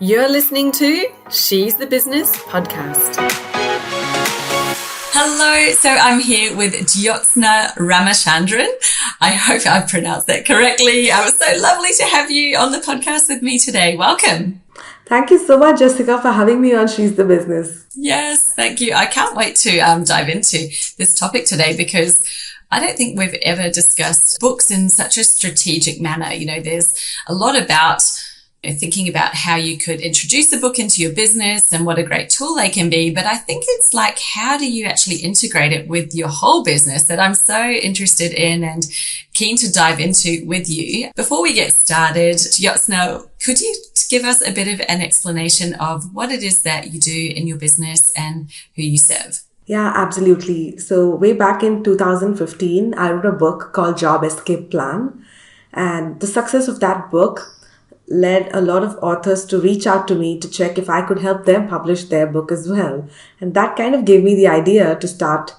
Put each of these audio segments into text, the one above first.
You're listening to She's the Business podcast. Hello, so I'm here with Jyotsna Ramachandran. I hope I've pronounced that correctly. It was so lovely to have you on the podcast with me today. Welcome. Thank you so much, Jessica, for having me on She's the Business. Yes, thank you. I can't wait to dive into this topic today because I don't think we've ever discussed books in such a strategic manner. You know, there's a lot about thinking about how you could introduce a book into your business and what a great tool they can be. But I think it's like, how do you actually integrate it with your whole business that I'm so interested in and keen to dive into with you. Before we get started, Jyotsna, could you give us a bit of an explanation of what it is that you do in your business and who you serve? Yeah, absolutely. So way back in 2015, I wrote a book called Job Escape Plan. And the success of that book led a lot of authors to reach out to me to check if I could help them publish their book as well. And that kind of gave me the idea to start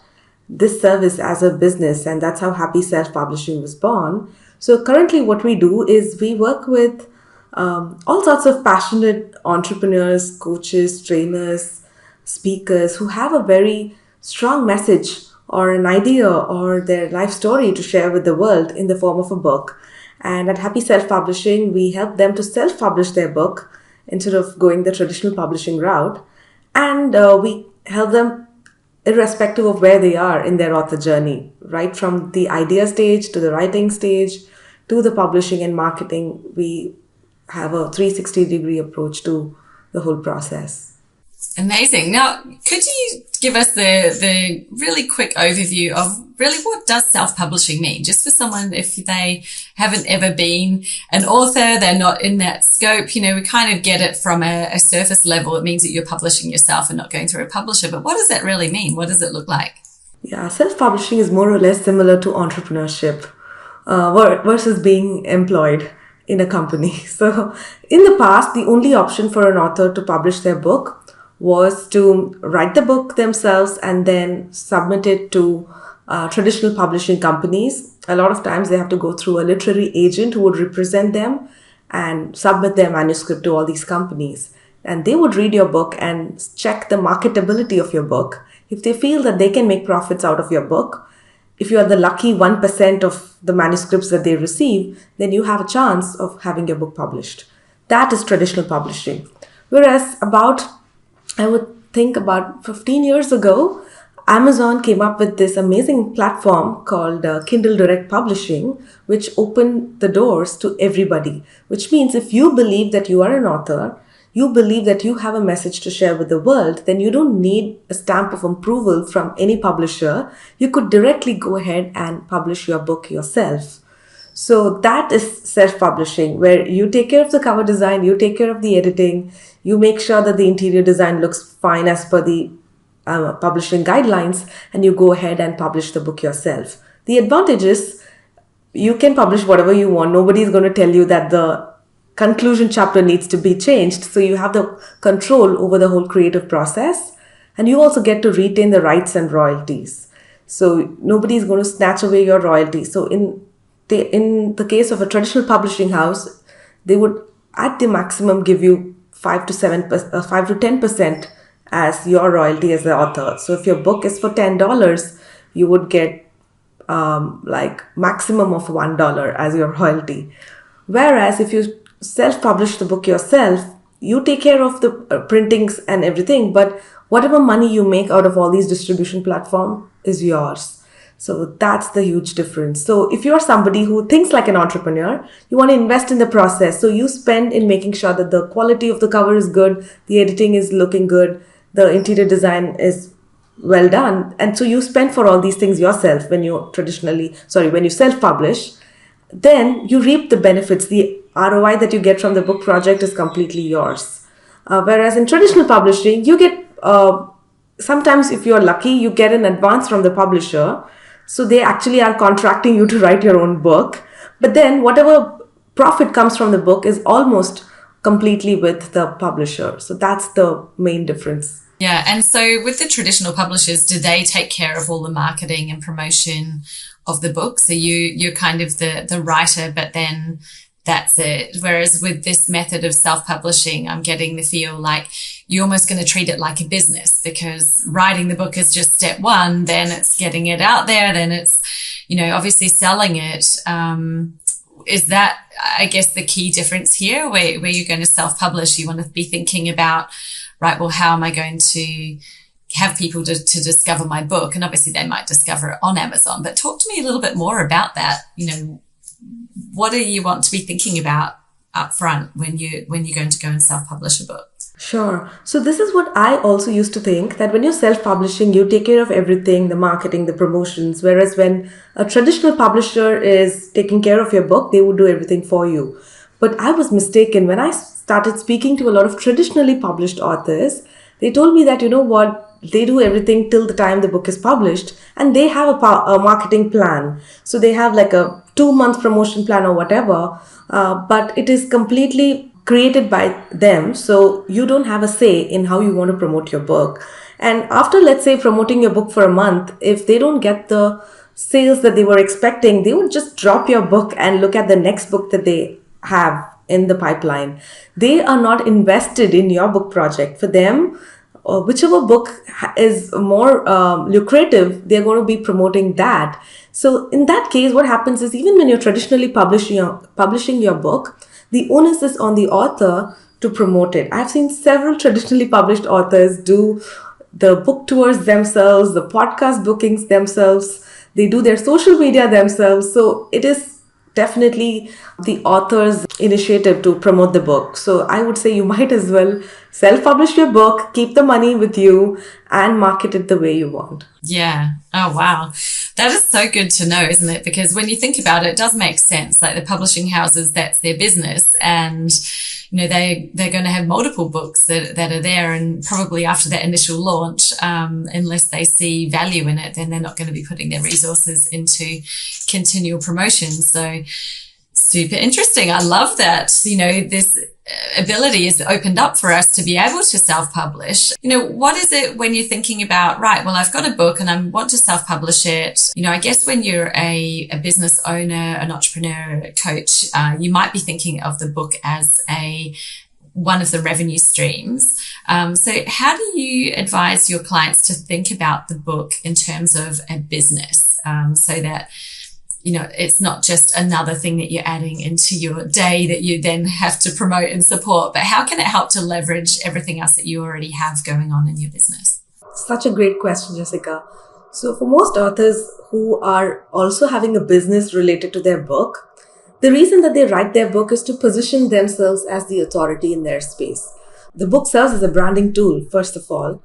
this service as a business. And that's how Happy Self-Publishing was born. So currently what we do is we work with all sorts of passionate entrepreneurs, coaches, trainers, speakers who have a very strong message or an idea or their life story to share with the world in the form of a book. And at Happy Self-Publishing, we help them to self-publish their book instead of going the traditional publishing route. And we help them irrespective of where they are in their author journey, right from the idea stage to the writing stage to the publishing and marketing. We have a 360-degree approach to the whole process. Amazing. Now, could you give us the really quick overview of really what does self-publishing mean? Just for someone, if they haven't ever been an author, they're not in that scope, you know, we kind of get it from a surface level. It means that you're publishing yourself and not going through a publisher. But what does that really mean? What does it look like? Yeah, self-publishing is more or less similar to entrepreneurship versus being employed in a company. So in the past, the only option for an author to publish their book was to write the book themselves and then submit it to traditional publishing companies. A lot of times they have to go through a literary agent who would represent them and submit their manuscript to all these companies. And they would read your book and check the marketability of your book. If they feel that they can make profits out of your book, if you are the lucky 1% of the manuscripts that they receive, then you have a chance of having your book published. That is traditional publishing. Whereas I would think about 15 years ago, Amazon came up with this amazing platform called Kindle Direct Publishing, which opened the doors to everybody. Which means if you believe that you are an author, you believe that you have a message to share with the world, then you don't need a stamp of approval from any publisher. You could directly go ahead and publish your book yourself. So that is self-publishing, where you take care of the cover design, you take care of the editing, you make sure that the interior design looks fine as per the publishing guidelines, and you go ahead and publish the book yourself. The advantage is you can publish whatever you want. Nobody is going to tell you that the conclusion chapter needs to be changed. So you have the control over the whole creative process, and you also get to retain the rights and royalties. So nobody is going to snatch away your royalties. So in the case of a traditional publishing house, they would at the maximum give you 5 to 10% as your royalty as the author. So if your book is for $10, you would get like maximum of $1 as your royalty. Whereas if you self-publish the book yourself, you take care of the printings and everything, but whatever money you make out of all these distribution platforms is yours. So that's the huge difference. So if you're somebody who thinks like an entrepreneur, you want to invest in the process. So you spend in making sure that the quality of the cover is good, the editing is looking good, the interior design is well done. And so you spend for all these things yourself when you self-publish, then you reap the benefits. The ROI that you get from the book project is completely yours. Whereas in traditional publishing, you get, sometimes if you're lucky, you get an advance from the publisher. So they actually are contracting you to write your own book. But then whatever profit comes from the book is almost completely with the publisher. So that's the main difference. Yeah. And so with the traditional publishers, do they take care of all the marketing and promotion of the book? So you're kind of the writer, but then That's it. Whereas with this method of self-publishing, I'm getting the feel like you're almost going to treat it like a business, because writing the book is just step one, then it's getting it out there, then it's, obviously selling it. Is that, I guess, the key difference here, where you're going to self-publish? You want to be thinking about, right, well, how am I going to have people to discover my book? And obviously they might discover it on Amazon, but talk to me a little bit more about that. What do you want to be thinking about up front when you're going to go and self-publish a book? Sure. So this is what I also used to think, that when you're self-publishing, you take care of everything, the marketing, the promotions, whereas when a traditional publisher is taking care of your book, they would do everything for you. But I was mistaken. When I started speaking to a lot of traditionally published authors, they told me that, they do everything till the time the book is published, and they have a marketing plan. So they have like a 2-month promotion plan or whatever, but it is completely created by them. So you don't have a say in how you want to promote your book. And after, let's say, promoting your book for a month, if they don't get the sales that they were expecting, they would just drop your book and look at the next book that they have in the pipeline. They are not invested in your book project. For them, whichever book is more lucrative, they're going to be promoting that. So in that case, what happens is, even when you're traditionally publishing your book, the onus is on the author to promote it. I've seen several traditionally published authors do the book tours themselves, the podcast bookings themselves. They do their social media themselves. So it is definitely the author's initiative to promote the book. So I would say you might as well self-publish your book, keep the money with you, and market it the way you want. Yeah. Oh, wow. That is so good to know, isn't it? Because when you think about it, it does make sense. Like the publishing houses, that's their business. And, they're going to have multiple books that are there. And probably after that initial launch, unless they see value in it, then they're not going to be putting their resources into continual promotion. So super interesting. I love that, this ability is opened up for us to be able to self-publish. What is it when you're thinking about, right, well, I've got a book and I want to self-publish it. I guess when you're a business owner, an entrepreneur, a coach, you might be thinking of the book as one of the revenue streams. So how do you advise your clients to think about the book in terms of a business, so that it's not just another thing that you're adding into your day that you then have to promote and support, but how can it help to leverage everything else that you already have going on in your business? Such a great question, Jessica. So for most authors who are also having a business related to their book, the reason that they write their book is to position themselves as the authority in their space. The book serves as a branding tool, first of all.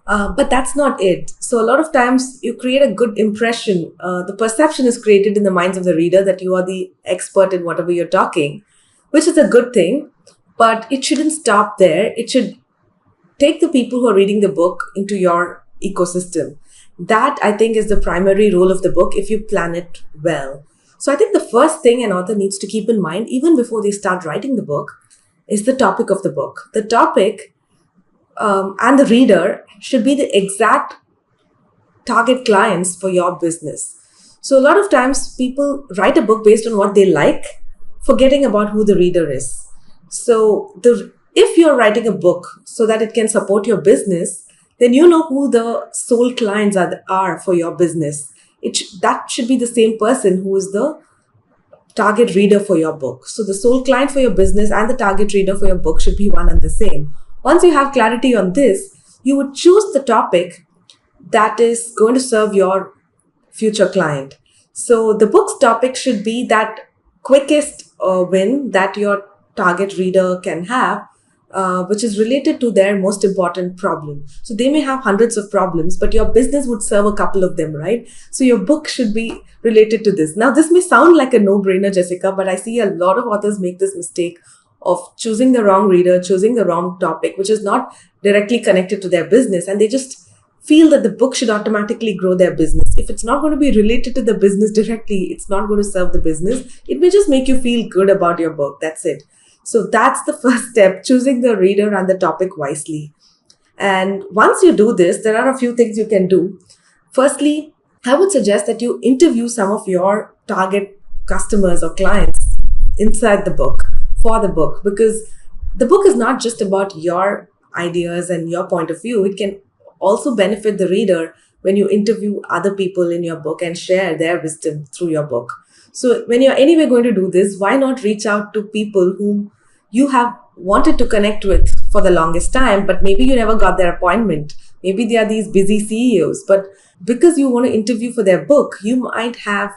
But that's not it. So a lot of times you create a good impression. The perception is created in the minds of the reader that you are the expert in whatever you're talking, which is a good thing, but it shouldn't stop there. It should take the people who are reading the book into your ecosystem. That, I think, is the primary role of the book if you plan it well. So I think the first thing an author needs to keep in mind, even before they start writing the book, is the topic of the book. The topic and the reader should be the exact target clients for your business. So a lot of times people write a book based on what they like, forgetting about who the reader is. So if you're writing a book so that it can support your business, then you know who the sole clients are for your business. That should be the same person who is the target reader for your book. So the sole client for your business and the target reader for your book should be one and the same. Once you have clarity on this, you would choose the topic that is going to serve your future client. So the book's topic should be that quickest win that your target reader can have, which is related to their most important problem. So they may have hundreds of problems, but your business would serve a couple of them, right? So your book should be related to this. Now, this may sound like a no-brainer, Jessica, but I see a lot of authors make this mistake of choosing the wrong reader, choosing the wrong topic, which is not directly connected to their business. And they just feel that the book should automatically grow their business. If it's not going to be related to the business directly, it's not going to serve the business. It may just make you feel good about your book. That's it. So that's the first step, choosing the reader and the topic wisely. And once you do this, there are a few things you can do. Firstly, I would suggest that you interview some of your target customers or clients inside the book, for the book, because the book is not just about your ideas and your point of view. It can also benefit the reader when you interview other people in your book and share their wisdom through your book. So when you're anyway going to do this, why not reach out to people whom you have wanted to connect with for the longest time, but maybe you never got their appointment. Maybe they are these busy CEOs, but because you want to interview for their book, you might have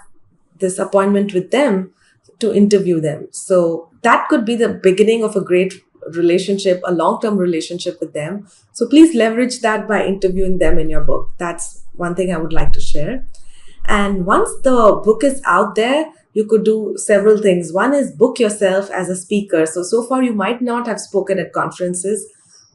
this appointment with them to interview them. So that could be the beginning of a great relationship, a long-term relationship with them. So please leverage that by interviewing them in your book. That's one thing I would like to share. And once the book is out there, you could do several things. One is book yourself as a speaker. So far you might not have spoken at conferences,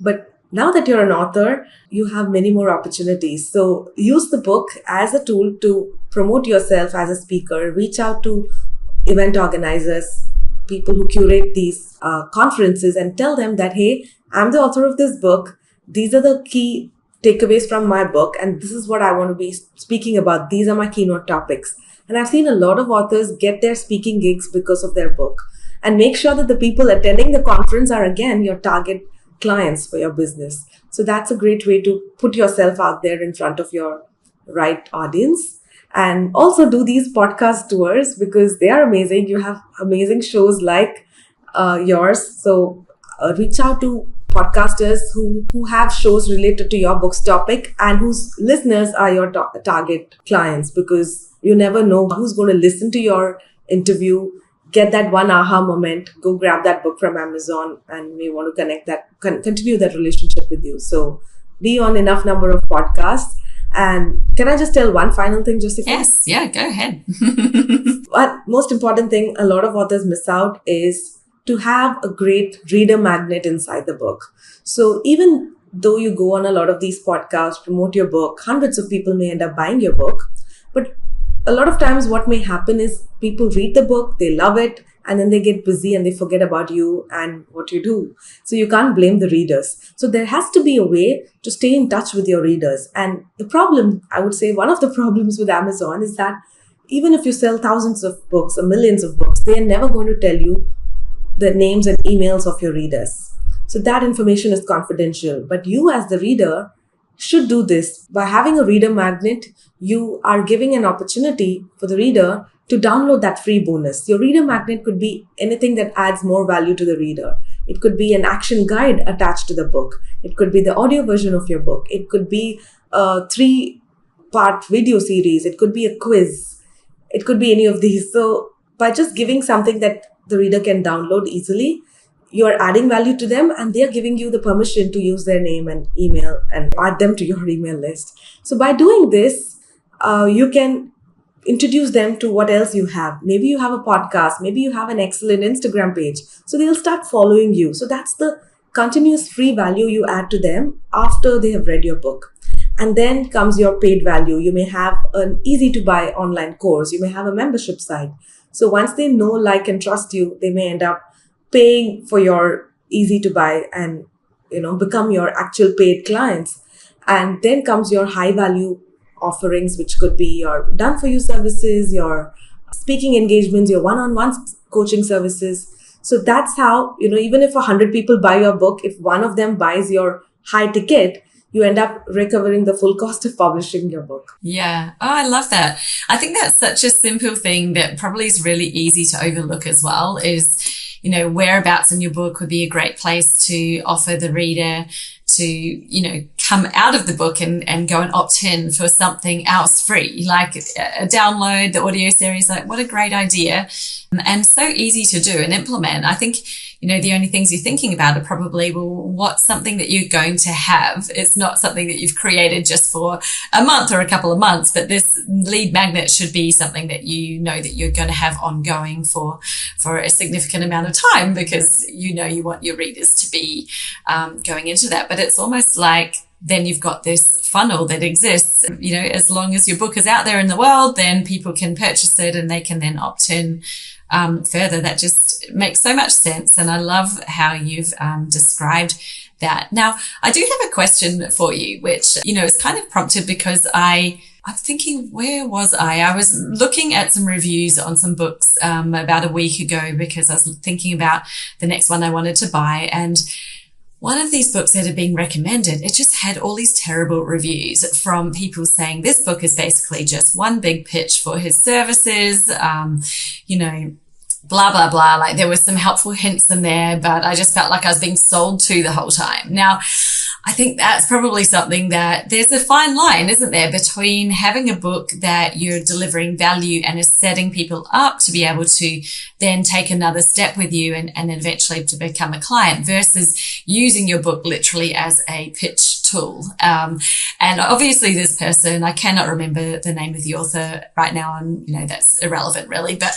but now that you're an author, you have many more opportunities. So use the book as a tool to promote yourself as a speaker. Reach out to event organizers, people who curate these conferences, and tell them that, hey, I'm the author of this book. These are the key takeaways from my book, and this is what I want to be speaking about. These are my keynote topics. And I've seen a lot of authors get their speaking gigs because of their book. And make sure that the people attending the conference are, again, your target clients for your business. So that's a great way to put yourself out there in front of your right audience. And also do these podcast tours because they are amazing. You have amazing shows like yours. So reach out to podcasters who have shows related to your book's topic and whose listeners are your target clients, because you never know who's going to listen to your interview, get that one aha moment, go grab that book from Amazon, and may want to continue that relationship with you. So be on enough number of podcasts. And can I just tell one final thing, Jessica? Yes, yeah, go ahead. One most important thing a lot of authors miss out is to have a great reader magnet inside the book. So even though you go on a lot of these podcasts, promote your book, hundreds of people may end up buying your book. But a lot of times what may happen is people read the book, they love it, and then they get busy and they forget about you and what you do. So you can't blame the readers. So there has to be a way to stay in touch with your readers. And the problem, I would say one of the problems with Amazon is that even if you sell thousands of books or millions of books, they are never going to tell you the names and emails of your readers. So that information is confidential. But you as the reader should do this. By having a reader magnet, you are giving an opportunity for the reader to download that free bonus. Your reader magnet could be anything that adds more value to the reader. It could be an action guide attached to the book. It could be the audio version of your book. It could be a 3-part video series. It could be a quiz. It could be any of these. So by just giving something that the reader can download easily, you're adding value to them, and they're giving you the permission to use their name and email and add them to your email list. So by doing this, you can introduce them to what else you have. Maybe you have a podcast. Maybe you have an excellent Instagram page. So they'll start following you. So that's the continuous free value you add to them after they have read your book. And then comes your paid value. You may have an easy to buy online course. You may have a membership site. So once they know, like, and trust you, they may end up paying for your easy to buy and, become your actual paid clients. And then comes your high value offerings, which could be your done for you services, your speaking engagements, your one-on-one coaching services. So that's how, even if 100 people buy your book, if one of them buys your high ticket, you end up recovering the full cost of publishing your book. Yeah. Oh, I love that. I think that's such a simple thing that probably is really easy to overlook as well is, whereabouts in your book would be a great place to offer the reader to, come out of the book and go and opt in for something else free, like a download, the audio series. Like, what a great idea. And so easy to do and implement. I think, the only things you're thinking about are probably, well, what's something that you're going to have? It's not something that you've created just for a month or a couple of months, but this lead magnet should be something that you know that you're going to have ongoing for a significant amount of time, because you want your readers to be going into that. But it's almost like then you've got this funnel that exists. As long as your book is out there in the world, then people can purchase it and they can then opt in further. That just makes so much sense. And I love how you've described that. Now, I do have a question for you, which, is kind of prompted because I I'm thinking, where was I? I was looking at some reviews on some books about a week ago because I was thinking about the next one I wanted to buy. And one of these books that had been recommended, it just had all these terrible reviews from people saying this book is basically just one big pitch for his services, blah, blah, blah. Like there was some helpful hints in there, but I just felt like I was being sold to the whole time. Now, I think that's probably something that there's a fine line, isn't there, between having a book that you're delivering value and is setting people up to be able to then take another step with you and then eventually to become a client versus using your book literally as a pitch tool. And obviously this person, I cannot remember the name of the author right now, and, that's irrelevant really, but,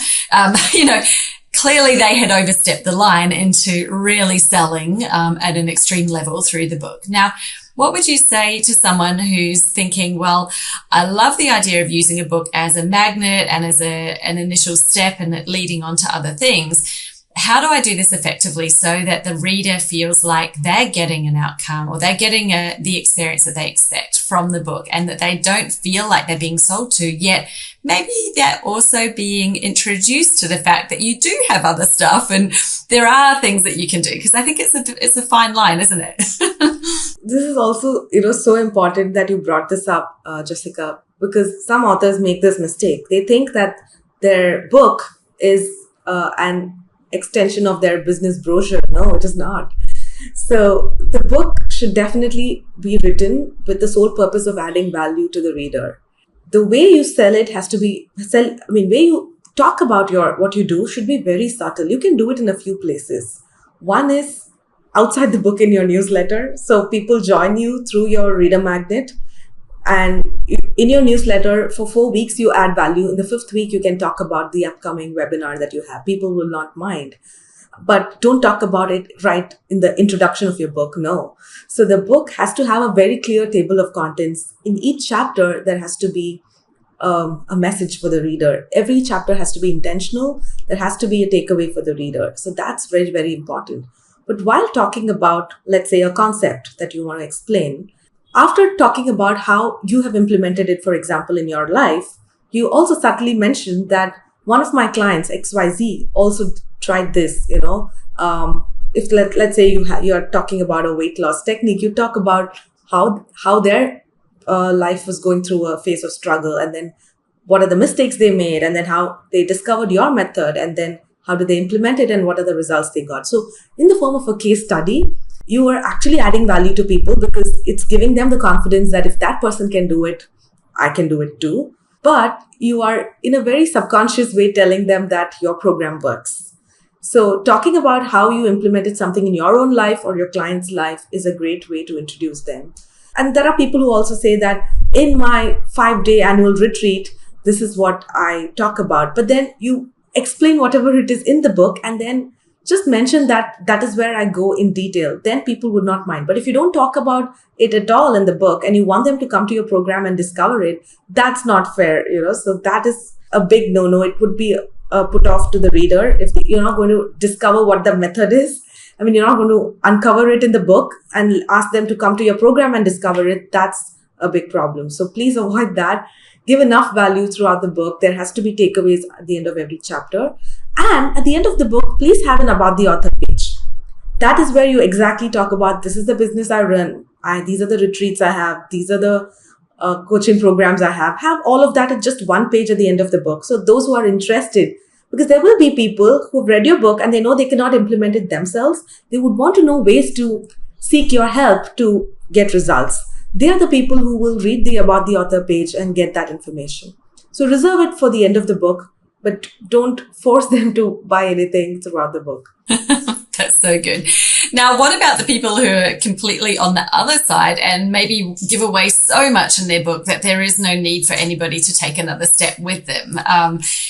clearly they had overstepped the line into really selling at an extreme level through the book. Now, what would you say to someone who's thinking, well, I love the idea of using a book as a magnet and as an initial step and it leading on to other things? How do I do this effectively so that the reader feels like they're getting an outcome or they're getting the experience that they expect from the book and that they don't feel like they're being sold to, yet maybe they're also being introduced to the fact that you do have other stuff and there are things that you can do? Because I think it's a fine line, isn't it? This is also, so important that you brought this up, Jessica, because some authors make this mistake. They think that their book is an extension of their business brochure. No, it is not. So the book should definitely be written with the sole purpose of adding value to the reader. The way you sell it has to be way you talk about what you do should be very subtle. You can do it in a few places. One is outside the book in your newsletter. So people join you through your reader magnet. And in your newsletter, for 4 weeks, you add value. In the 5th week, you can talk about the upcoming webinar that you have. People will not mind. But don't talk about it right in the introduction of your book. No. So the book has to have a very clear table of contents. In each chapter, there has to be a message for the reader. Every chapter has to be intentional. There has to be a takeaway for the reader. So that's very, very important. But while talking about, let's say, a concept that you want to explain, after talking about how you have implemented it, for example, in your life, you also subtly mentioned that one of my clients, XYZ, also tried this, if let's say you're talking about a weight loss technique, you talk about how their life was going through a phase of struggle, and then what are the mistakes they made, and then how they discovered your method, and then how did they implement it, and what are the results they got. So in the form of a case study, you are actually adding value to people because it's giving them the confidence that if that person can do it, I can do it too. But you are in a very subconscious way telling them that your program works. So talking about how you implemented something in your own life or your client's life is a great way to introduce them. And there are people who also say that in my 5-day annual retreat, this is what I talk about. But then you explain whatever it is in the book and then just mention that is where I go in detail. Then people would not mind. But if you don't talk about it at all in the book and you want them to come to your program and discover it, that's not fair, So that is a big no-no. It would be a put off to the reader if you're not going to discover what the method is. You're not going to uncover it in the book and ask them to come to your program and discover it. That's a big problem. So please avoid that. Give enough value throughout the book. There has to be takeaways at the end of every chapter. And at the end of the book, please have an about the author page. That is where you exactly talk about, this is the business I run. These are the retreats I have. These are the coaching programs I have. Have all of that at just one page at the end of the book. So those who are interested, because there will be people who've read your book and they know they cannot implement it themselves. They would want to know ways to seek your help to get results. They are the people who will read the about the author page and get that information. So reserve it for the end of the book, but don't force them to buy anything throughout the book. That's so good. Now, what about the people who are completely on the other side and maybe give away so much in their book that there is no need for anybody to take another step with them?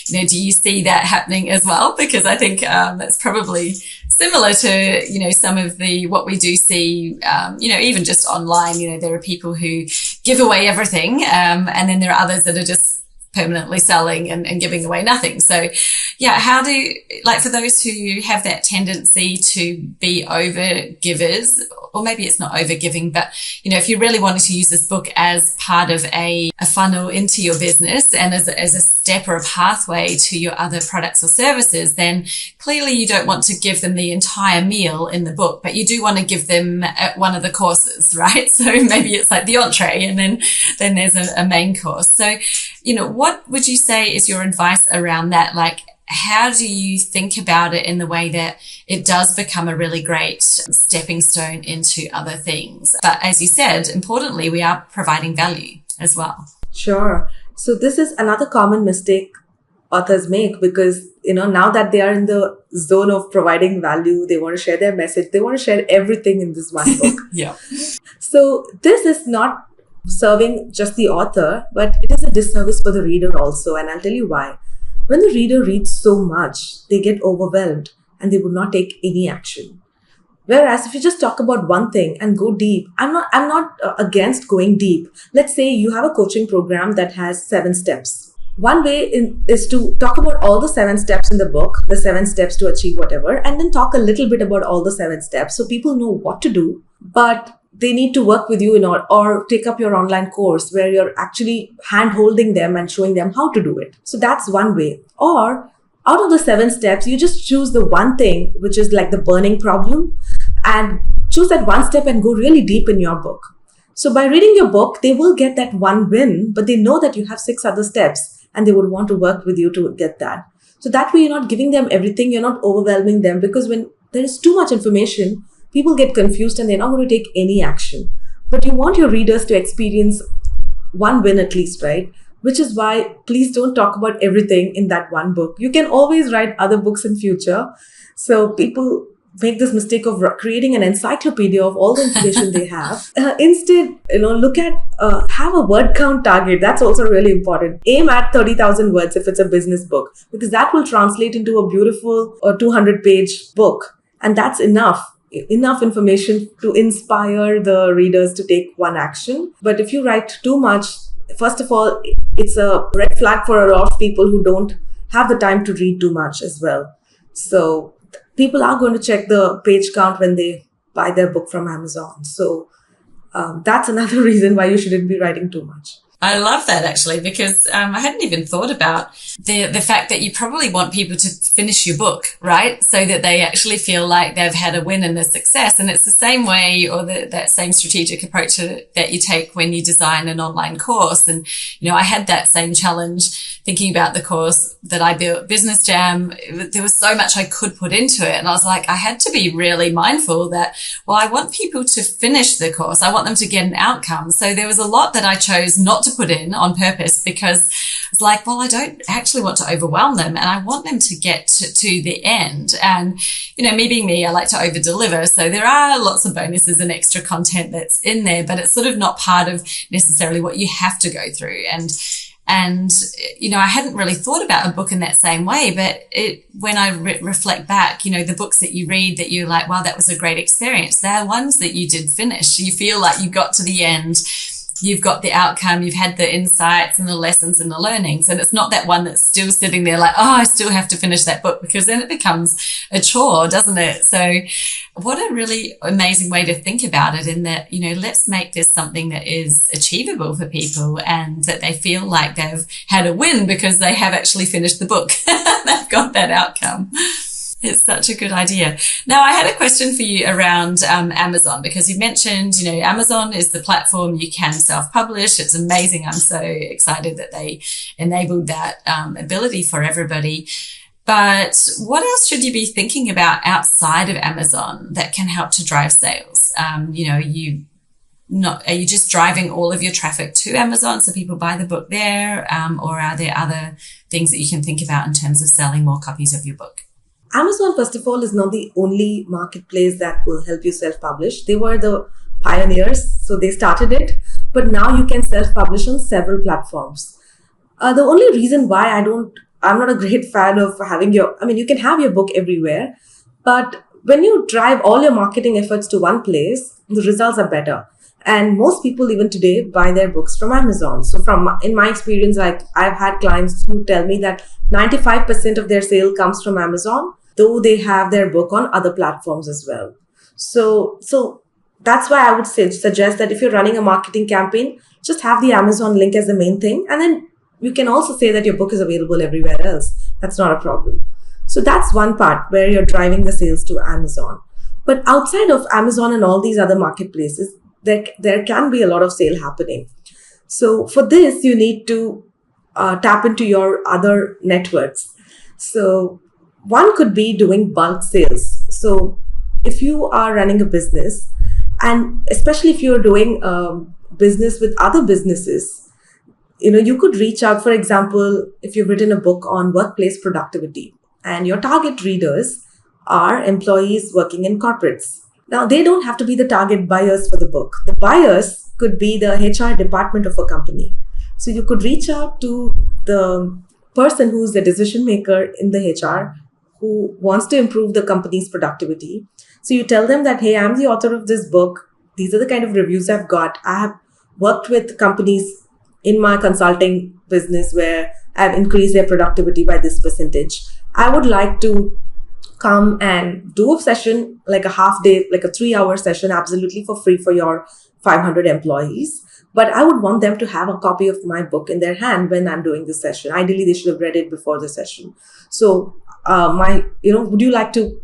Do you see that happening as well? Because I think that's probably similar to, some of what we do see, even just online. There are people who give away everything, and then there are others that are just permanently selling and giving away nothing. So yeah, how do, for those who have that tendency to be over givers, or maybe it's not overgiving, but, you know, if you really wanted to use this book as part of a funnel into your business and as a step or a pathway to your other products or services, then clearly you don't want to give them the entire meal in the book, but you do want to give them one of the courses, right? So maybe it's like the entree and then there's a main course. So, you know, what would you say is your advice around that? Like, how do you think about it in the way that it does become a really great stepping stone into other things? But as you said, importantly, we are providing value as well. Sure. So this is another common mistake authors make because, you know, now that they are in the zone of providing value, they want to share their message. They want to share everything in this one book. Yeah. So this is not serving just the author, but it is a disservice for the reader also. And I'll tell you why. When the reader reads so much, they get overwhelmed and they would not take any action. Whereas if you just talk about one thing and go deep, I'm not against going deep. Let's say you have a coaching program that has 7 steps. One way is to talk about all the 7 steps in the book, the 7 steps to achieve whatever, and then talk a little bit about all the 7 steps so people know what to do, but they need to work with you or take up your online course where you're actually hand-holding them and showing them how to do it. So that's one way. Or out of the 7 steps, you just choose the one thing, which is like the burning problem, and choose that one step and go really deep in your book. So by reading your book, they will get that one win, but they know that you have 6 other steps and they would want to work with you to get that. So that way you're not giving them everything, you're not overwhelming them, because when there is too much information, people get confused and they're not going to take any action. But you want your readers to experience one win at least, right? Which is why please don't talk about everything in that one book. You can always write other books in future. So people make this mistake of creating an encyclopedia of all the information they have. Instead, look at, have a word count target. That's also really important. Aim at 30,000 words if it's a business book, because that will translate into a beautiful 200-page book. And that's enough information to inspire the readers to take one action. But if you write too much, first of all, it's a red flag for a lot of people who don't have the time to read too much as well. So people are going to check the page count when they buy their book from Amazon. So that's another reason why you shouldn't be writing too much. I love that actually, because I hadn't even thought about the fact that you probably want people to finish your book, right? So that they actually feel like they've had a win and a success. And it's the same way, or that same strategic approach that you take when you design an online course. And, I had that same challenge thinking about the course that I built, Business Jam. There was so much I could put into it. And I was like, I had to be really mindful that, well, I want people to finish the course. I want them to get an outcome. So there was a lot that I chose not to put in on purpose, because it's like, well, I don't actually want to overwhelm them and I want them to get to the end. And, me being me, I like to over deliver. So there are lots of bonuses and extra content that's in there, but it's sort of not part of necessarily what you have to go through. And I hadn't really thought about a book in that same way, but when I reflect back, the books that you read that you're like, wow, that was a great experience. They're ones that you did finish. You feel like you got to the end. You've got the outcome, you've had the insights and the lessons and the learnings. And it's not that one that's still sitting there like, oh, I still have to finish that book, because then it becomes a chore, doesn't it? So what a really amazing way to think about it, in that, let's make this something that is achievable for people and that they feel like they've had a win because they have actually finished the book. They've got that outcome. It's such a good idea. Now, I had a question for you around Amazon, because you mentioned, Amazon is the platform you can self-publish. It's amazing. I'm so excited that they enabled that ability for everybody. But what else should you be thinking about outside of Amazon that can help to drive sales? Are you just driving all of your traffic to Amazon so people buy the book there? Or are there other things that you can think about in terms of selling more copies of your book? Amazon, first of all, is not the only marketplace that will help you self-publish. They were the pioneers, so they started it. But now you can self-publish on several platforms. The only reason why I'm not a great fan of having you can have your book everywhere. But when you drive all your marketing efforts to one place, the results are better. And most people even today buy their books from Amazon. So in my experience, like I've had clients who tell me that 95% of their sale comes from Amazon, though they have their book on other platforms as well. So That's why I would suggest that if you're running a marketing campaign, just have the Amazon link as the main thing. And then you can also say that your book is available everywhere else. That's not a problem. So that's one part where you're driving the sales to Amazon. But outside of Amazon and all these other marketplaces, there can be a lot of sale happening. So for this, you need to tap into your other networks. So one could be doing bulk sales. So if you are running a business, and especially if you're doing business with other businesses, you could reach out. For example, if you've written a book on workplace productivity and your target readers are employees working in corporates. Now, they don't have to be the target buyers for the book. The buyers could be the HR department of a company. So you could reach out to the person who's the decision maker in the HR who wants to improve the company's productivity. So you tell them that, hey, I'm the author of this book. These are the kind of reviews I've got. I have worked with companies in my consulting business where I've increased their productivity by this percentage. I would like to come and do a session, like a half day, like a 3-hour session, absolutely for free for your 500 employees. But I would want them to have a copy of my book in their hand when I'm doing this session. Ideally, they should have read it before the session. So would you like to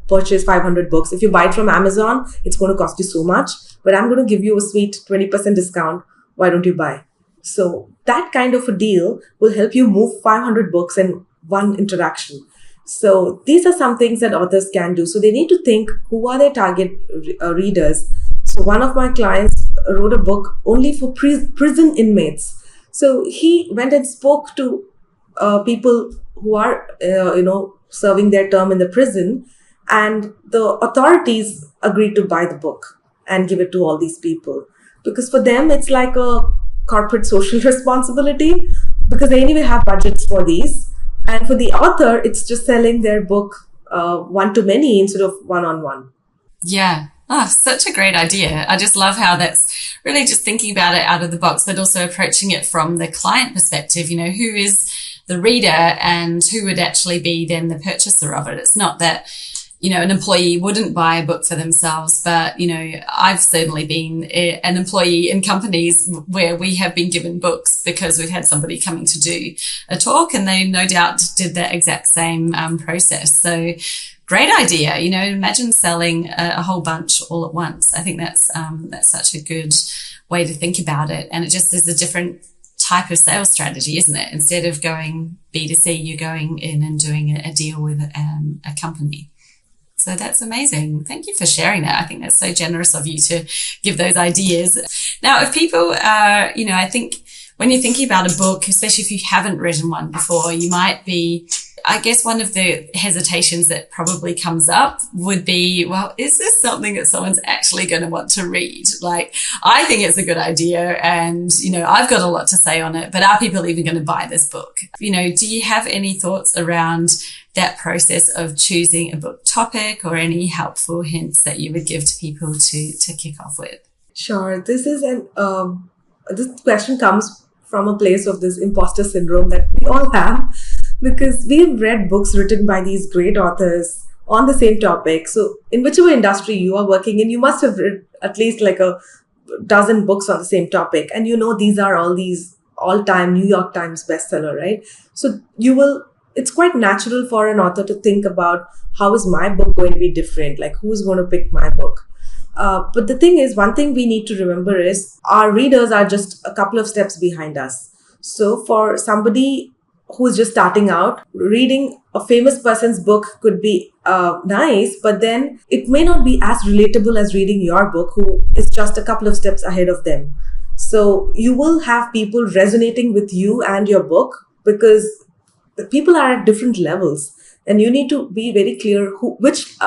purchase 500 books? If you buy it from Amazon, it's going to cost you so much, but I'm going to give you a sweet 20% discount. Why don't you buy? So that kind of a deal will help you move 500 books in one interaction. So these are some things that authors can do. So they need to think, who are their target readers? So one of my clients wrote a book only for prison inmates. So he went and spoke to people who are, serving their term in the prison, and the authorities agreed to buy the book and give it to all these people. Because for them, it's like a corporate social responsibility, because they anyway have budgets for these. And for the author, it's just selling their book one to many instead of one-on-one. Yeah. Oh, such a great idea. I just love how that's really just thinking about it out of the box, but also approaching it from the client perspective. Who is the reader and who would actually be then the purchaser of it. It's not that, an employee wouldn't buy a book for themselves, but, I've certainly been an employee in companies where we have been given books because we've had somebody coming to do a talk, and they no doubt did that exact same process. So great idea. Imagine selling a whole bunch all at once. I think that's such a good way to think about it. And it just is a different type of sales strategy, isn't it? Instead of going B2C, you're going in and doing a deal with a company. So that's amazing. Thank you for sharing that. I think that's so generous of you to give those ideas. Now, if people are, I think when you're thinking about a book, especially if you haven't written one before, you might be, I guess one of the hesitations that probably comes up would be, well, is this something that someone's actually going to want to read? Like, I think it's a good idea and, I've got a lot to say on it, but are people even going to buy this book? Do you have any thoughts around that process of choosing a book topic or any helpful hints that you would give to people to kick off with? Sure. This question comes from a place of this imposter syndrome that we all have, because we've read books written by these great authors on the same topic. So in whichever industry you are working in, you must have read at least like a dozen books on the same topic. And these are all these all-time New York Times bestseller, right? So it's quite natural for an author to think about, how is my book going to be different? Like, who's going to pick my book? But the thing is, one thing we need to remember is our readers are just a couple of steps behind us. So for somebody who's just starting out, reading a famous person's book could be nice, but then it may not be as relatable as reading your book, who is just a couple of steps ahead of them. So you will have people resonating with you and your book, because the people are at different levels, and you need to be very clear which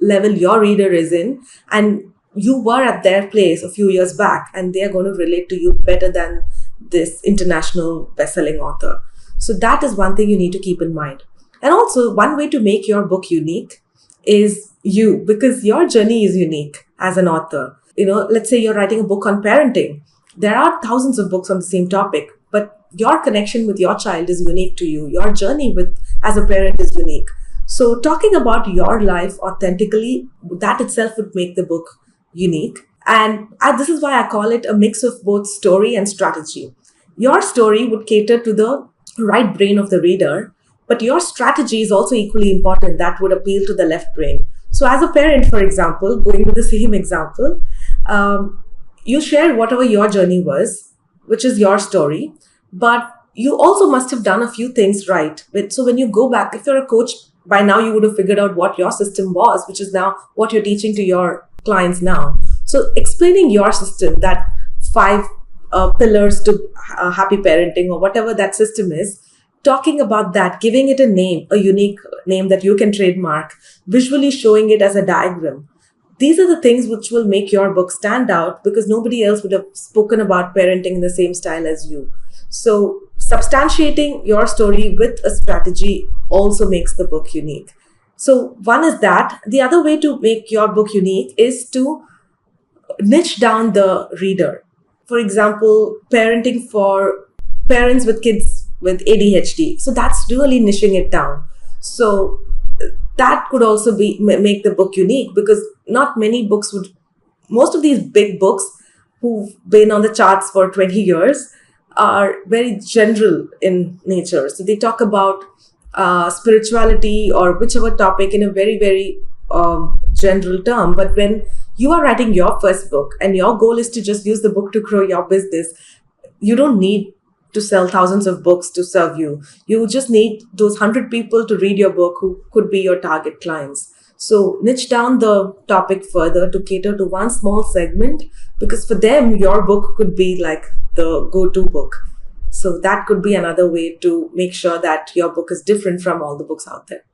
level your reader is in, and you were at their place a few years back, and they are going to relate to you better than this international best-selling author. So that is one thing you need to keep in mind. And also, one way to make your book unique is you, because your journey is unique as an author. Let's say you're writing a book on parenting. There are thousands of books on the same topic, but your connection with your child is unique to you. Your journey as a parent is unique. So talking about your life authentically, that itself would make the book unique. And this is why I call it a mix of both story and strategy. Your story would cater to the right brain of the reader, but your strategy is also equally important that would appeal to the left brain. So, as a parent, for example, going to the same example, you share whatever your journey was, which is your story, but you also must have done a few things right. So, when you go back, if you're a coach, by now you would have figured out what your system was, which is now what you're teaching to your clients now. So, explaining your system, that five pillars to happy parenting or whatever that system is, talking about that, giving it a name, a unique name that you can trademark, visually showing it as a diagram. These are the things which will make your book stand out because nobody else would have spoken about parenting in the same style as you. So, substantiating your story with a strategy also makes the book unique. So, one is that. The other way to make your book unique is to niche down the reader. For example, parenting for parents with kids with ADHD. So that's really niching it down. So that could also be make the book unique because not many books would. Most of these big books who've been on the charts for 20 years are very general in nature. So they talk about spirituality or whichever topic in a very, very general term. But when you are writing your first book and your goal is to just use the book to grow your business, you don't need to sell thousands of books to serve you. You just need those 100 people to read your book who could be your target clients. So niche down the topic further to cater to one small segment because for them, your book could be like the go-to book. So that could be another way to make sure that your book is different from all the books out there.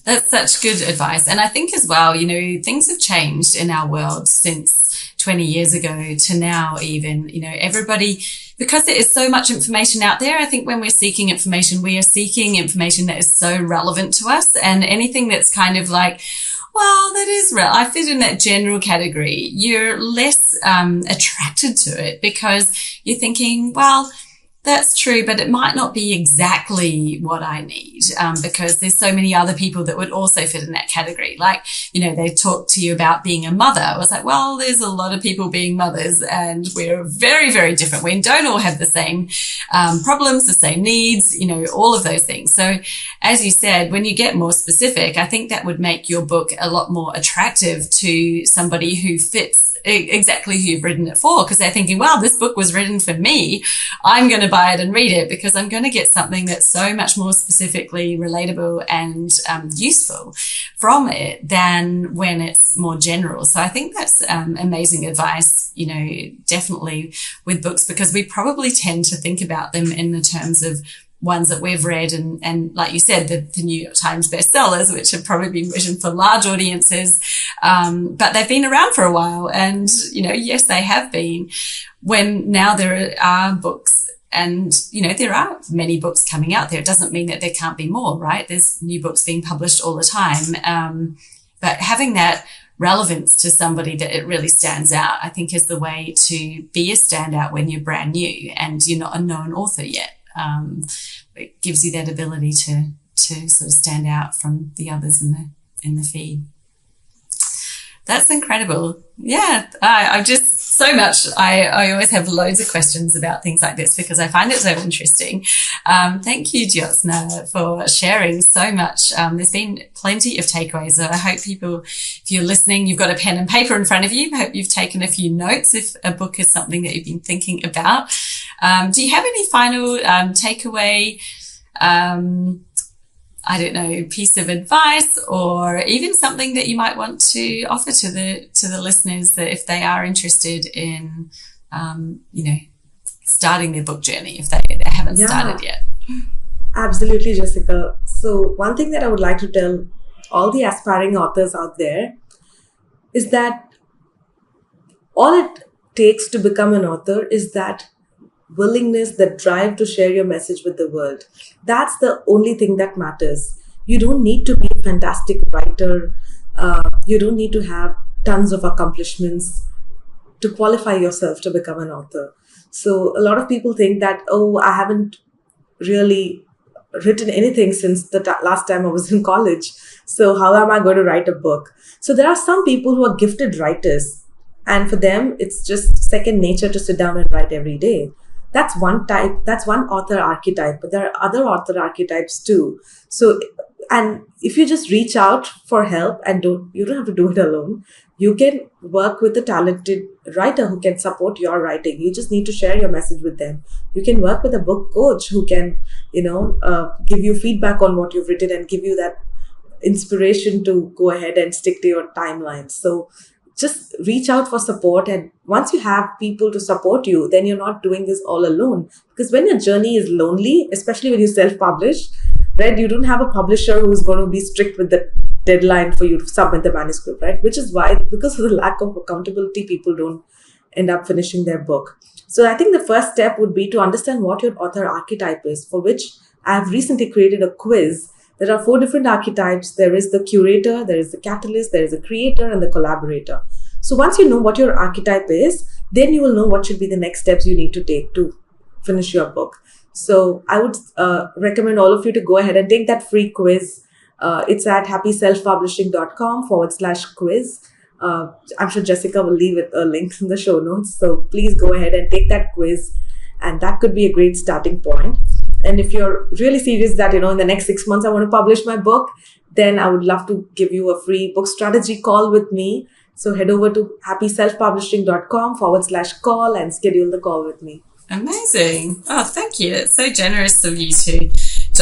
That's such good advice. And I think as well, things have changed in our world since 20 years ago to now even, everybody, because there is so much information out there, I think when we're seeking information, we are seeking information that is so relevant to us, and anything that's kind of like, well, that is real. I fit in that general category. You're less attracted to it because you're thinking, well, that's true, but it might not be exactly what I need because there's so many other people that would also fit in that category. Like, they talk to you about being a mother. I was like, well, there's a lot of people being mothers and we're very, very different. We don't all have the same problems, the same needs, all of those things. So as you said, when you get more specific, I think that would make your book a lot more attractive to somebody who fits exactly who you've written it for, because they're thinking, wow, this book was written for me. I'm going to buy it and read it because I'm going to get something that's so much more specifically relatable and useful from it than when it's more general. So I think that's amazing advice, definitely with books, because we probably tend to think about them in the terms of ones that we've read and like you said, the New York Times bestsellers, which have probably been written for large audiences. But they've been around for a while and, yes, they have been. When now there are books and, there are many books coming out there. It doesn't mean that there can't be more, right? There's new books being published all the time. But having that relevance to somebody that it really stands out, I think is the way to be a standout when you're brand new and you're not a known author yet. It gives you that ability to sort of stand out from the others in the feed. That's incredible. Yeah, I'm just so much. I always have loads of questions about things like this because I find it so interesting. Thank you, Jyotsna, for sharing so much. There's been plenty of takeaways. I hope people, if you're listening, you've got a pen and paper in front of you. I hope you've taken a few notes if a book is something that you've been thinking about. Do you have any final takeaway, piece of advice or even something that you might want to offer to the listeners that if they are interested in, starting their book journey, if they haven't started yet? Absolutely, Jessica. So one thing that I would like to tell all the aspiring authors out there is that all it takes to become an author is that willingness, that drive to share your message with the world. That's the only thing that matters. You don't need to be a fantastic writer. You don't need to have tons of accomplishments to qualify yourself to become an author. So a lot of people think that, I haven't really written anything since the last time I was in college. So how am I going to write a book? So there are some people who are gifted writers, and for them, it's just second nature to sit down and write every day. That's one type, that's one author archetype, but there are other author archetypes too. So, and if you just reach out for help and you don't have to do it alone. You can work with a talented writer who can support your writing. You just need to share your message with them. You can work with a book coach who can, give you feedback on what you've written and give you that inspiration to go ahead and stick to your timelines. So just reach out for support. And once you have people to support you, then you're not doing this all alone. Because when your journey is lonely, especially when you self-publish, right, you don't have a publisher who's going to be strict with the deadline for you to submit the manuscript, right? Which is why, because of the lack of accountability, people don't end up finishing their book. So I think the first step would be to understand what your author archetype is, for which I have recently created a quiz. There are 4 different archetypes. There is the curator, there is the catalyst, there is the creator, and the collaborator. So once you know what your archetype is, then you will know what should be the next steps you need to take to finish your book. So I would recommend all of you to go ahead and take that free quiz. It's at happyselfpublishing.com/quiz. I'm sure Jessica will leave a link in the show notes. So please go ahead and take that quiz. And that could be a great starting point. And if you're really serious that, in the next 6 months, I want to publish my book, then I would love to give you a free book strategy call with me. So head over to happyselfpublishing.com/call and schedule the call with me. Amazing. Oh, thank you. It's so generous of you to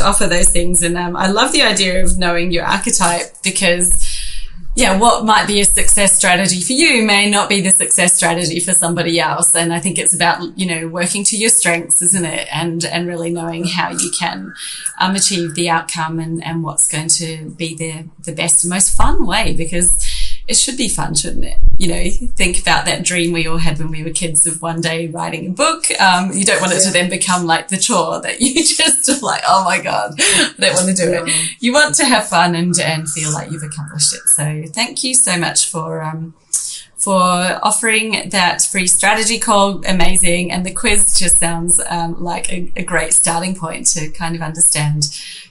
offer those things. And I love the idea of knowing your archetype, because what might be a success strategy for you may not be the success strategy for somebody else. And I think it's about, working to your strengths, isn't it? And really knowing how you can achieve the outcome and what's going to be the best and most fun way, because it should be fun, shouldn't it? Think about that dream we all had when we were kids of one day writing a book. You don't want it to then become like the chore that you just are like, oh my God, I don't want to do it. You want to have fun and feel like you've accomplished it. So thank you so much for offering that free strategy call. Amazing. And the quiz just sounds like a great starting point to kind of understand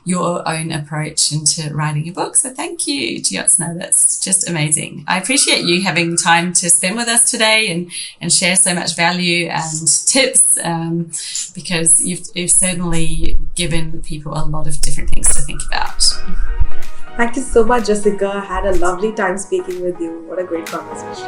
your own approach into writing a book. So thank you, Jyotsna. That's just amazing. I appreciate you having time to spend with us today and share so much value and tips, because you've certainly given people a lot of different things to think about. Thank you so much, Jessica. I had a lovely time speaking with you. What a great conversation.